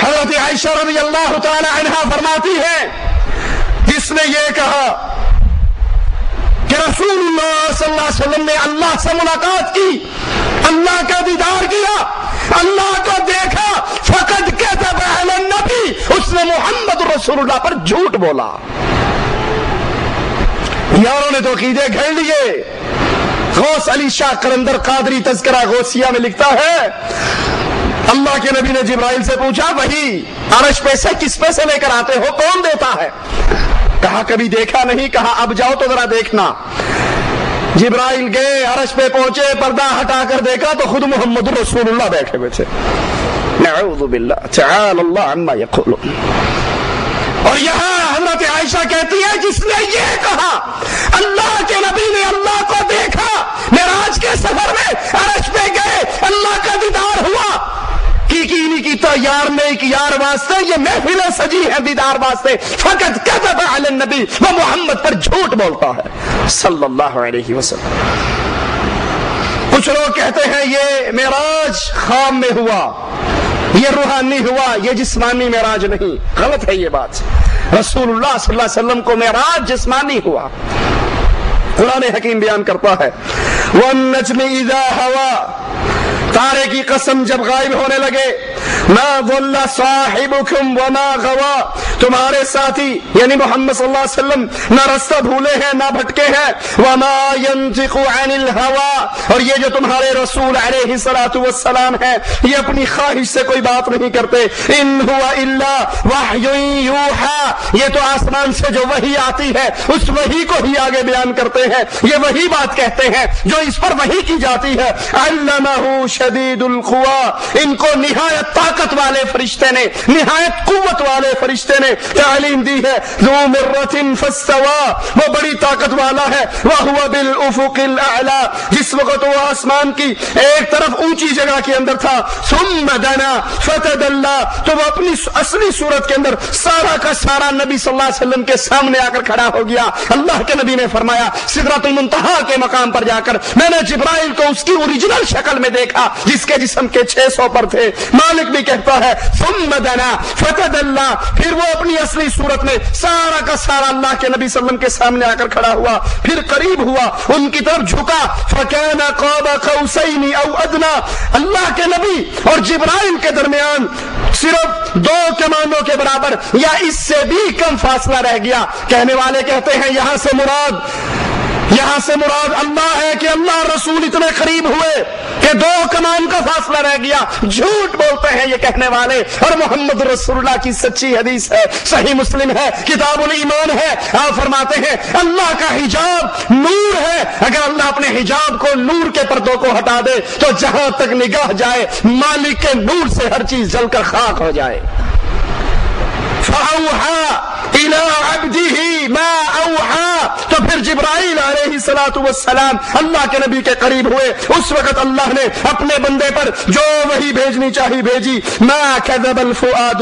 حضرت عائشہ رضی اللہ تعالی عنہا فرماتی ہے جس نے یہ کہا کہ رسول اللہ صلی اللہ علیہ وسلم نے اللہ سے ملاقات کی، اللہ کا دیدار کیا، اللہ کو دیکھا، فقد کذب علی النبی، اس نے محمد رسول اللہ پر جھوٹ بولا۔ یاروں نے تو عقیدے گھڑ لیے۔ غوث علی شاہ قلندر قادری تذکرہ غوثیہ میں لکھتا ہے اللہ کے نبی نے جبرائیل سے پوچھا وہی عرش پہ سے کس پہ سے لے کر آتے ہو، کون دیتا ہے؟ کہا کبھی دیکھا نہیں، کہا اب جاؤ تو ذرا دیکھنا۔ جبرائیل گئے، عرش پہ پہنچے، پردہ ہٹا کر دیکھا تو خود محمد رسول اللہ بیٹھے ہوئے تھے۔ نعوذ باللہ تعالی اللہ عما یقولون۔ اور یہاں حضرت عائشہ کہتی ہے جس نے یہ کہا اللہ کے نبی نے اللہ کو دیکھا، معراج کے سفر میں عرش پہ گئے، اللہ کا دیدار ہوا، کی نہیں کیتا یار نے ایک یار واسطے، یہ محفل سجی ہے دیدار واسطے، فقط کذب علی النبی، وہ محمد پر جھوٹ بولتا ہے صلی اللہ علیہ وسلم۔ کچھ لوگ کہتے ہیں یہ معراج خام میں ہوا، یہ روحانی ہوا، یہ جسمانی معراج نہیں، غلط ہے یہ بات۔ رسول اللہ صلی اللہ علیہ وسلم کو معراج جسمانی ہوا۔ قرآن حکیم بیان کرتا ہے وَالنَّجْمِ إِذَا هَوَى، تارے کی قسم جب غائب ہونے لگے، مَا ضَلَّ صَاحِبُكُمْ وَمَا غَوَى، تمہارے ساتھی یعنی محمد صلی اللہ علیہ وسلم نہ رستہ بھولے ہیں نہ بھٹکے ہیں، وَمَا يَنطِقُ عَنِ الْهَوَى، اور یہ جو تمہارے رسول علیہ الصلوۃ والسلام ہیں یہ اپنی خواہش سے کوئی بات نہیں کرتے، إِنْ هُوَ إِلَّا وَحْيٌ يُوحَى، یہ تو آسمان سے جو وحی آتی ہے اس وحی کو ہی آگے بیان کرتے ہیں، یہ وہی بات کہتے ہیں جو اس پر وحی کی جاتی ہے۔ عَلَّمَهُ شدید القوا، ان کو نہایت طاقت والے فرشتے نے، نہایت قوت والے فرشتے نے تعلیم دی ہے۔ ذو مرۃ فاستوى، وہ بڑی طاقت والا ہے، وهو بالافق الاعلى، جس وقت وہ آسمان کی ایک طرف اونچی جگہ کے اندر تھا، ثم دنا فتدلى، تو وہ اپنی اصلی صورت کے اندر سارا کا سارا نبی صلی اللہ علیہ وسلم کے سامنے آ کر کھڑا ہو گیا۔ اللہ کے نبی نے فرمایا سدرۃ المنتہا کے مقام پر جا کر میں نے جبرائیل کو اس کی اوریجنل شکل میں دیکھا جس کے جسم کے 600 پر تھے۔ مالک بھی کہتا ہے ثم دنا فتدلى، پھر وہ اپنی اصلی صورت میں سارا کا سارا اللہ کے نبی صلی اللہ علیہ وسلم کے سامنے آ کر کھڑا ہوا، پھر قریب ہوا، ان کی طرف جھکا، فكان قاب قوسين او ادنى، اللہ کے نبی اور جبرائیل کے درمیان صرف 2 کمانوں کے برابر یا اس سے بھی کم فاصلہ رہ گیا۔ کہنے والے کہتے ہیں یہاں سے مراد اللہ ہے کہ اللہ رسول اتنے قریب ہوئے کہ 2 کمان کا فاصلہ رہ گیا۔ جھوٹ بولتے ہیں یہ کہنے والے، اور محمد رسول اللہ کی سچی حدیث ہے، صحیح مسلم ہے، کتاب الایمان ہے، آپ فرماتے ہیں اللہ کا حجاب نور ہے، اگر اللہ اپنے حجاب کو نور کے پردوں کو ہٹا دے تو جہاں تک نگاہ جائے مالک کے نور سے ہر چیز جل کر خاک ہو جائے۔ فَأَوْحَى إِلَىٰ عَبْدِهِ مَا أَوْحَى، تو پھر جبرائیل علیہ الصلوۃ والسلام اللہ کے نبی کے قریب ہوئے، اس وقت اللہ نے اپنے بندے پر جو وحی بھیجنی چاہی بھیجی۔ مَا كَذَبَ الْفُؤَادُ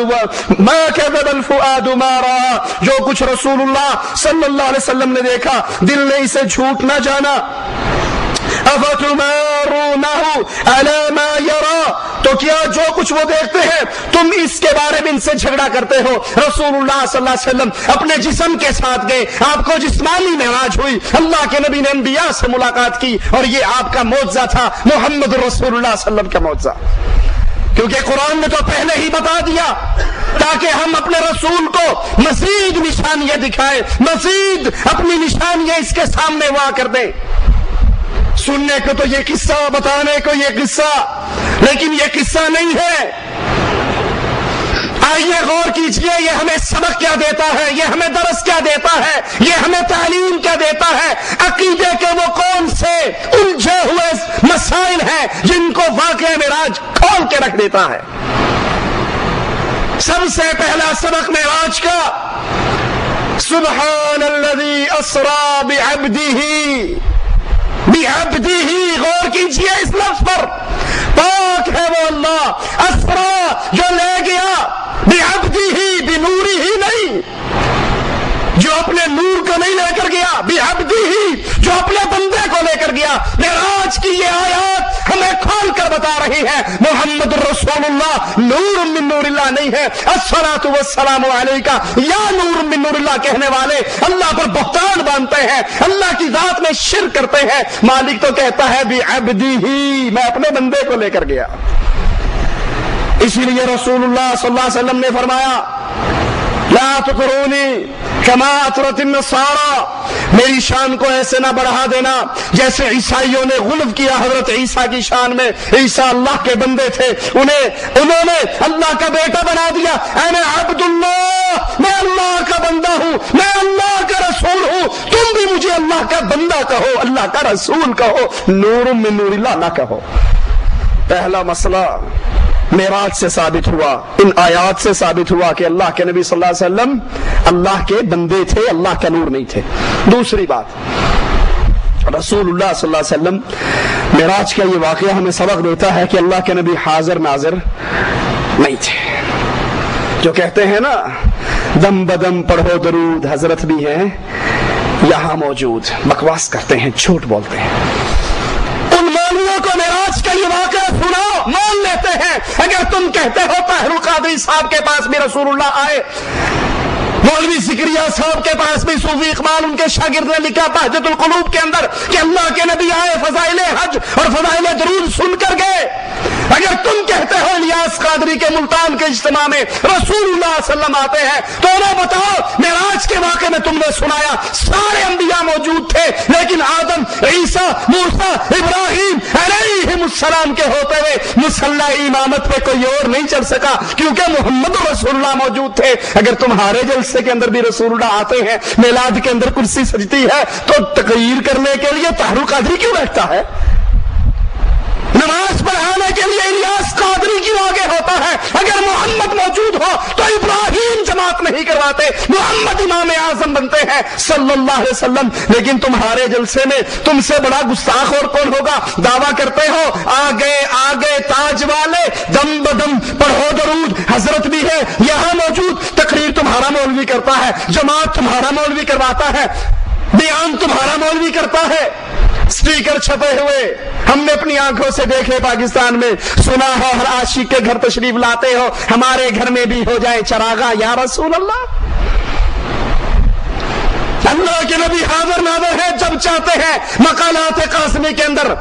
مَا رَأَىٰ، جو کچھ رسول اللہ صلی اللہ علیہ وسلم نے دیکھا دل نے اسے جھوٹ نہ جانا۔ أَفَتُمَارُونَهُ عَلَىٰ مَا يَرَىٰ، تو کیا جو کچھ وہ دیکھتے ہیں تم اس کے بارے میں ان سے جھگڑا کرتے ہو؟ رسول اللہ صلی اللہ علیہ وسلم اپنے جسم کے ساتھ گئے، آپ کو جسمانی معراج ہوئی، اللہ کے نبی نے انبیاء سے ملاقات کی، اور یہ آپ کا معجزہ تھا، محمد رسول اللہ صلی اللہ علیہ وسلم کا معجزہ، کیونکہ قرآن نے تو پہلے ہی بتا دیا تاکہ ہم اپنے رسول کو مزید نشانیاں دکھائیں، مزید اپنی نشانیاں اس کے سامنے وا کر دیں۔ سننے کو تو یہ قصہ، بتانے کو یہ قصہ، لیکن یہ قصہ نہیں ہے۔ آئیے غور کیجئے یہ ہمیں سبق کیا دیتا ہے، یہ ہمیں درس کیا دیتا ہے، یہ ہمیں تعلیم کیا دیتا ہے۔ عقیدے کے وہ کون سے الجھے ہوئے مسائل ہیں جن کو واقعہ معراج کھول کے رکھ دیتا ہے۔ سب سے پہلا سبق معراج کا سبحان الذی اسری بعبدہ، غور کیجئے اس لفظ پر، پاک ہے وہ اللہ، اسرا جو لے گیا، بعبدہ بنورہ نہیں، جو اپنے نور کا کو نہیں لے کر گیا، بعبدہ ہی، جو اپنے بندے کو لے کر گیا۔ معراج کی یہ آیات ہمیں کھول کر بتا رہی ہے محمد الرسول اللہ نور من نور اللہ نہیں ہے۔ الصلاۃ والسلام علیک یا نور من نور اللہ کہنے والے اللہ پر بہتان باندھتے ہیں، اللہ کی ذات میں شرک کرتے ہیں۔ مالک تو کہتا ہے بعبدہ ہی، میں اپنے بندے کو لے کر گیا۔ اسی لیے رسول اللہ صلی اللہ علیہ وسلم نے فرمایا لا تطرونی کما اطرت النصارى، میری شان کو ایسے نہ بڑھا دینا جیسے عیسائیوں نے غلو کیا حضرت عیسیٰ کی شان میں۔ عیسیٰ اللہ کے بندے تھے، انہوں نے اللہ کا بیٹا بنا دیا۔ انا عبد اللہ، میں اللہ کا بندہ ہوں، میں اللہ کا رسول ہوں، تم بھی مجھے اللہ کا بندہ کہو، اللہ کا رسول کہو، نور من نور اللہ نہ کہو۔ پہلا مسئلہ معراج سے ثابت ہوا، ان آیات سے ثابت ہوا کہ اللہ کے نبی صلی اللہ علیہ وسلم اللہ کے بندے تھے، اللہ کا نور نہیں تھے۔ دوسری بات، رسول اللہ صلی اللہ علیہ وسلم معراج کا یہ واقعہ ہمیں سبق دیتا ہے کہ اللہ کے نبی حاضر ناظر نہیں تھے۔ جو کہتے ہیں نا دم بدم پڑھو درود، حضرت بھی ہیں یہاں موجود، بکواس کرتے ہیں، جھوٹ بولتے ہیں۔ ان مولویوں کو معراج کا یہ واقعہ سنا مان لیتے ہیں۔ اگر تم کہتے ہو طاہر القادری صاحب کے پاس بھی رسول اللہ آئے، مولوی زکریا صاحب کے پاس بھی صوفی اقبال ان کے شاگرد نے لکھا تہجد القلوب کے اندر کہ اللہ کے نبی آئے، فضائل حج اور فضائل درود سن کر گئے۔ اگر تم کہتے ہو الیاس قادری کے ملتان کے اجتماع میں رسول اللہ صلی اللہ علیہ وسلم آتے ہیں، تو انہیں بتاؤ معراج کے واقعے میں تم نے سنایا سارے انبیاء موجود تھے، لیکن آدم، عیسیٰ، موسیٰ، ابراہیم علیہم السلام کے ہوتے ہوئے مصلی امامت پہ کوئی اور نہیں چڑھ سکا کیونکہ محمد رسول اللہ موجود تھے۔ اگر تمہارے جلسے کے اندر بھی رسول اللہ آتے ہیں، میلاد کے اندر کرسی سجتی ہے، تو تقریر کرنے کے لیے طاہر القادری کیوں بیٹھتا ہے؟ نماز پڑھانے کے لیے الیاس قادری کیوں آگے ہوتا ہے؟ اگر محمد موجود ہو تو ابراہیم جماعت نہیں کرواتے، محمد امام اعظم بنتے ہیں صلی اللہ علیہ وسلم۔ لیکن تمہارے جلسے میں تم سے بڑا گستاخ اور کون ہوگا؟ دعویٰ کرتے ہو آگے تاج والے، دم بدم پڑھو درود، حضرت بھی ہے یہاں موجود، تقریر تمہارا مولوی کرتا ہے، جماعت تمہارا مولوی کرواتا ہے، بیان تمہارا مولوی کرتا ہے، سٹیکر چھپے ہوئے ہم نے اپنی آنکھوں سے دیکھے پاکستان میں، سنا ہے ہر عاشق کے گھر تشریف لاتے ہو، ہمارے گھر میں بھی ہو جائے چراغا یا رسول اللہ۔ اللہ کے نبی حاضر ناظر ہے جب چاہتے ہیں۔ مقالات قاسمی کے اندر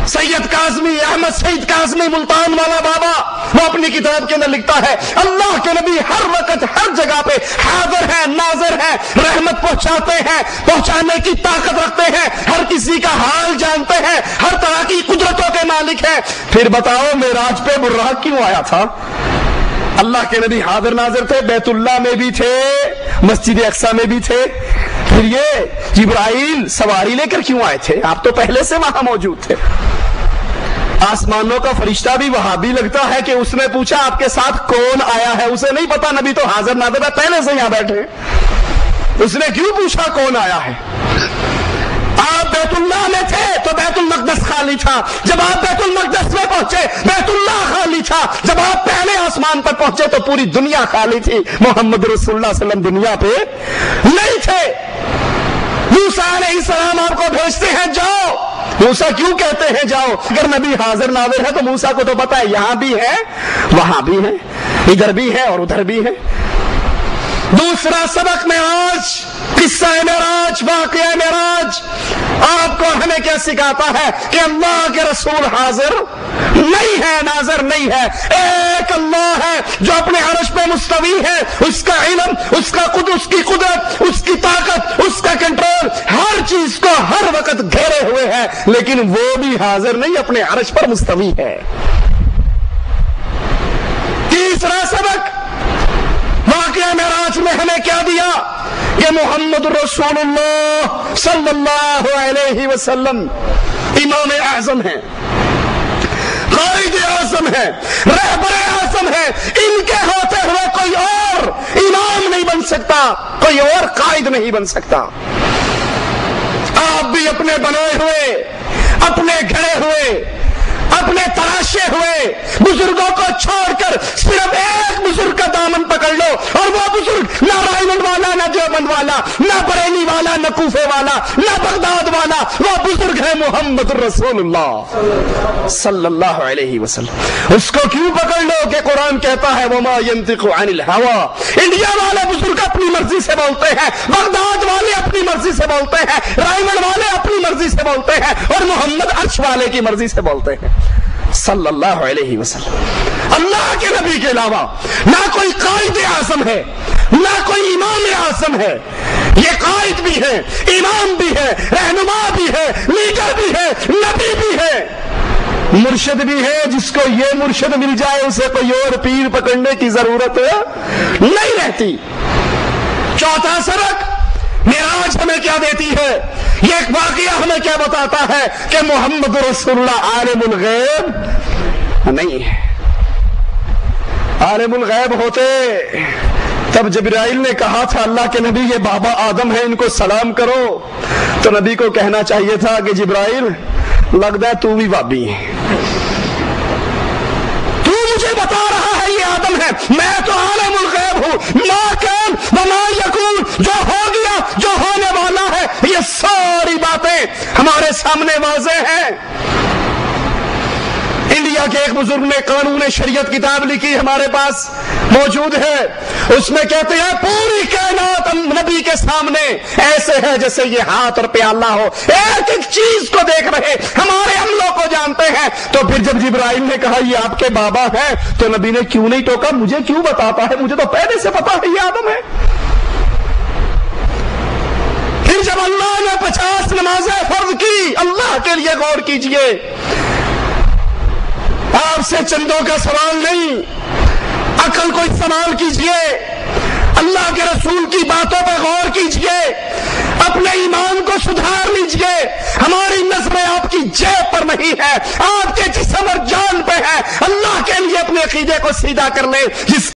سید قاسمی، احمد سعید قاسمی ملتان والا بابا، وہ اپنی کتاب کے اندر لکھتا ہے اللہ کے نبی ہر وقت ہر جگہ پہ حاضر ہیں، ناظر ہیں، رحمت پہنچاتے ہیں، پہنچانے کی طاقت رکھتے ہیں، ہر کسی کا حال جانتے ہیں، ہر طرح کی قدرتوں کے مالک ہیں۔ پھر بتاؤ معراج پہ براق کیوں آیا تھا؟ اللہ کے نبی حاضر ناظر تھے، بیت اللہ میں بھی تھے، مسجد اقصی میں بھی تھے، پھر یہ جبرائیل سواری لے کر کیوں آئے تھے؟ آپ تو پہلے سے وہاں موجود تھے۔ آسمانوں کا فرشتہ بھی وہابی لگتا ہے کہ اس نے پوچھا آپ کے ساتھ کون آیا ہے، اسے نہیں پتا، نبی تو حاضر ناظر ہے، پہلے سے یہاں بیٹھے، اس نے کیوں پوچھا کون آیا ہے؟ آپ بیت اللہ میں تھے تو بیت المقدس خالی تھا، جب آپ بیت المقدس میں پہنچے بیت اللہ خالی تھا، جب آپ پہلے آسمان پر پہنچے تو پوری دنیا خالی تھی، محمد رسول اللہ صلی اللہ علیہ وسلم دنیا پہ نہیں تھے۔ موسیٰ علیہ السلام آپ کو بھیجتے ہیں جاؤ، موسیٰ کیوں کہتے ہیں جاؤ؟ اگر نبی حاضر ناظر ہے تو موسیٰ کو تو پتا ہے یہاں بھی ہے وہاں بھی ہے، ادھر بھی ہے اور ادھر بھی ہے۔ دوسرا سبق معراج، قصہ معراج، واقعہ معراج آپ کو ہمیں کیا سکھاتا ہے کہ اللہ کے رسول حاضر نہیں ہے، ناظر نہیں ہے، ایک اللہ ہے جو اپنے عرش پہ مستوی ہے، اس کا علم، اس کا اس کی قدرت، اس کی طاقت، اس کا کنٹرول ہر چیز کو ہر وقت گھیرے ہوئے ہے، لیکن وہ بھی حاضر نہیں، اپنے عرش پر مستوی ہے۔ تیسرا سبق واقعہ معراج میں ہمیں کیا دیا کہ محمد رسول اللہ صلی اللہ علیہ وسلم امام اعظم ہیں، قائد اعظم ہیں، رہبر اعظم ہیں، ان کے ہوتے ہوئے کوئی اور امام نہیں بن سکتا، کوئی اور قائد نہیں بن سکتا۔ آپ بھی اپنے بنائے ہوئے، اپنے گھڑے ہوئے، اپنے تراشے ہوئے بزرگوں کو چھوڑ کر صرف ایک بزرگ کا دامن پکڑ لو، اور وہ بزرگ نہ رائے منڈ والا، نہ دیوبند والا، والا، نہ بریلی والا، نہ کوفے والا، نہ بغداد والا، وہ بزرگ ہے محمد رسول اللہ صلی اللہ علیہ وسلم۔ اس کو کیوں پکڑ لو کہ قرآن کہتا ہے وما ينطق عن الهوى۔ انڈیا والے بزرگ اپنی مرضی سے بولتے ہیں، بغداد والے اپنی مرضی سے بولتے ہیں، رائمنڈ والے اپنی مرضی سے بولتے ہیں، اور محمد عرش والے کی مرضی سے بولتے ہیں صلی اللہ علیہ وسلم۔ اللہ کے نبی کے علاوہ نہ کوئی قائد اعظم ہے، نہ کوئی امام اعظم ہے۔ یہ قائد بھی ہے، امام بھی ہے، رہنما بھی ہے، لیڈر بھی ہے، نبی بھی ہے، مرشد بھی ہے۔ جس کو یہ مرشد مل جائے اسے کوئی اور پیر پکڑنے کی ضرورت نہیں رہتی۔ چوتھا سبق معراج ہمیں کیا دیتی ہے؟ یہ ایک واقعہ ہمیں کیا بتاتا ہے کہ محمد رسول اللہ عالم الغیب نہیں ہے۔ عالم الغیب ہوتے تب جبرائیل نے کہا تھا اللہ کے نبی یہ بابا آدم ہے، ان کو سلام کرو، تو نبی کو کہنا چاہیے تھا کہ جبرائیل لگتا ہے تو بھی بابی ہے، تو مجھے بتا رہا ہے یہ آدم ہے، میں تو عالم الغیب ہوں، ما کان وما یکون، جو ہو گیا جو ہونے والا ہے، یہ ساری باتیں ہمارے سامنے واضح ہیں۔ انڈیا کے ایک بزرگ نے قانون شریعت کتاب لکھی، ہمارے پاس موجود ہے۔ اس میں کہتے ہیں پوری کائنات نبی کے سامنے ایسے ہے جیسے یہ ہاتھ اور پیالہ ہو، ایک ایک چیز کو دیکھ رہے، ہمارے عملوں کو جانتے ہیں۔ تو پھر جب جبرائیل نے کہا یہ آپ کے بابا ہیں تو نبی نے کیوں نہیں ٹوکا؟ مجھے کیوں بتاتا ہے، مجھے تو پہلے سے پتا ہے یہ آدم ہے۔ پھر جب اللہ نے 50 نمازیں فرض کی، اللہ کے لیے غور کیجئے، آپ سے چندوں کا سوال نہیں، عقل کو استعمال کیجئے، اللہ کے رسول کی باتوں پہ غور کیجئے، اپنے ایمان کو سدھار لیجئے۔ ہماری نظریں آپ کی جیب پر نہیں ہے، آپ کے جسم اور جان پہ ہے۔ اللہ کے لیے اپنے عقیدے کو سیدھا کر لیں۔ جس